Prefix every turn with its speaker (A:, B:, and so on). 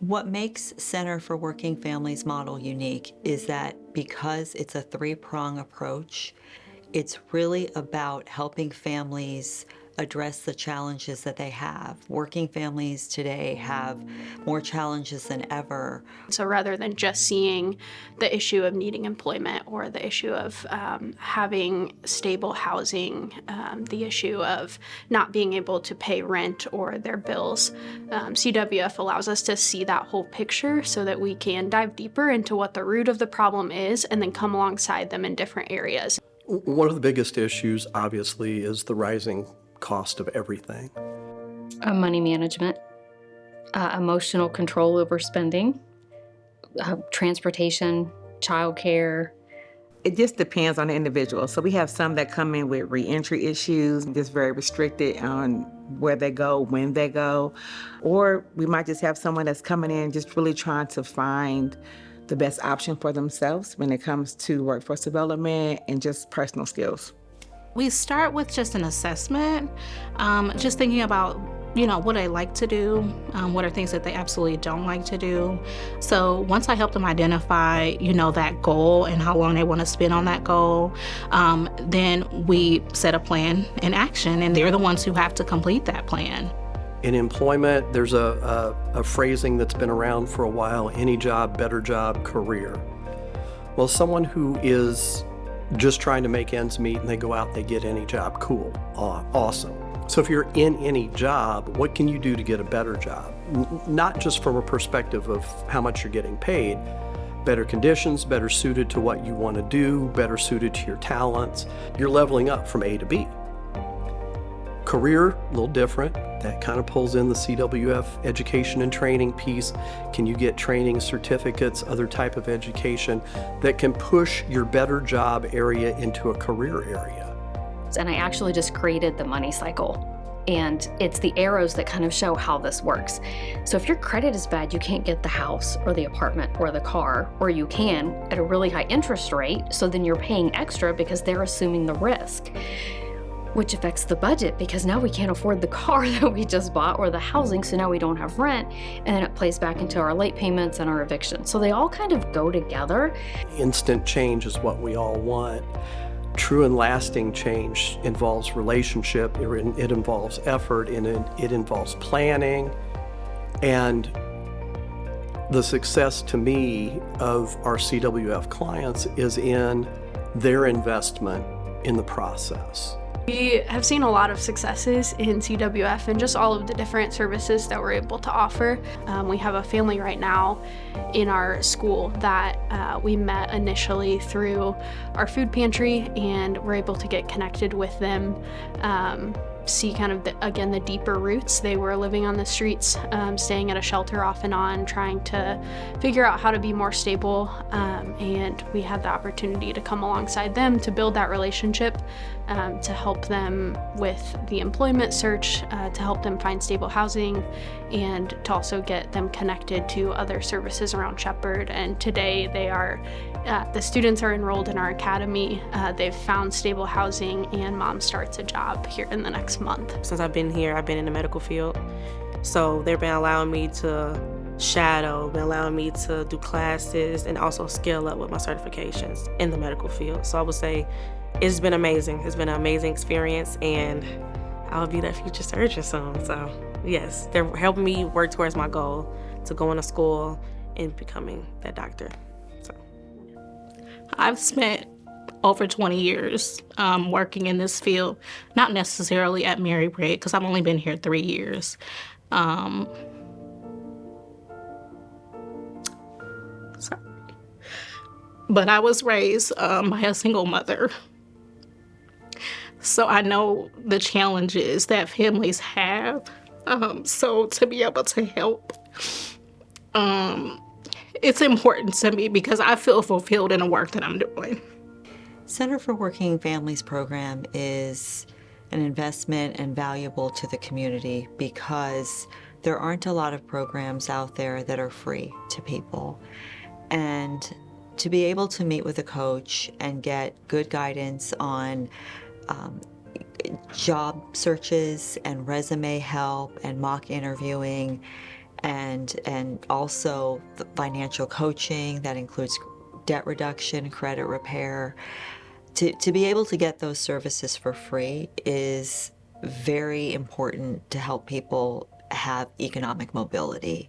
A: What makes Center for Working Families model unique is that because it's a three-prong approach, it's really about helping families address the challenges that they have. Working families today have more challenges than ever.
B: So rather than just seeing the issue of needing employment or the issue of having stable housing, the issue of not being able to pay rent or their bills, CWF allows us to see that whole picture so that we can dive deeper into what the root of the problem is and then come alongside them in different areas.
C: One of the biggest issues, obviously, is the rising cost of everything.
D: Money management, emotional control over spending, transportation, childcare.
E: It just depends on the individual. So we have some that come in with reentry issues, just very restricted on where they go, when they go. Or we might just have someone that's coming in just really trying to find the best option for themselves when it comes to workforce development and just personal skills.
F: We start with just an assessment, just thinking about, what I like to do, what are things that they absolutely don't like to do. So once I help them identify, that goal and how long they want to spend on that goal, then we set a plan in action, and they're the ones who have to complete that plan.
C: In employment, there's a phrasing that's been around for a while: any job, better job, career. Well, someone who is just trying to make ends meet and they go out, they get any job, cool, awesome. So if you're in any job, what can you do to get a better job? Not just from a perspective of how much you're getting paid, better conditions, better suited to what you want to do, better suited to your talents. You're leveling up from A to B. Career, a little different. That kind of pulls in the CWF education and training piece. Can you get training certificates, other type of education that can push your better job area into a career area?
D: And I actually just created the money cycle. And it's the arrows that kind of show how this works. So if your credit is bad, you can't get the house or the apartment or the car, or you can at a really high interest rate. So then you're paying extra because they're assuming the risk, which affects the budget because now we can't afford the car that we just bought or the housing, so now we don't have rent, and then it plays back into our late payments and our eviction. So they all kind of go together.
C: Instant change is what we all want. True and lasting change involves relationship, it involves effort, and it involves planning. And the success to me of our CWF clients is in their investment in the process.
B: We have seen a lot of successes in CWF and just all of the different services that we're able to offer. We have a family right now in our school that we met initially through our food pantry, and we're able to get connected with them, see kind of, the deeper roots. They were living on the streets, staying at a shelter off and on, trying to figure out how to be more stable, and we had the opportunity to come alongside them to build that relationship, to help them with the employment search, to help them find stable housing, and to also get them connected to other services around Shepherd. And today they are the students are enrolled in our academy. They've found stable housing, and mom starts a job here in the next month.
G: Since I've been here, I've been in the medical field. So they've been allowing me to shadow, been allowing me to do classes, and also scale up with my certifications in the medical field. So I would say it's been amazing. It's been an amazing experience, and I'll be that future surgeon soon. So yes, they're helping me work towards my goal to go into school and becoming that doctor.
F: I've spent over 20 years working in this field, not necessarily at Mary Britt, because I've only been here 3 years. Sorry. But I was raised by a single mother. So I know the challenges that families have. So to be able to help, it's important to me because I feel fulfilled in the work that I'm doing.
A: Center for Working Families program is an investment and valuable to the community because there aren't a lot of programs out there that are free to people. And to be able to meet with a coach and get good guidance on job searches and resume help and mock interviewing, and also the financial coaching that includes debt reduction, credit repair. To be able to get those services for free is very important to help people have economic mobility.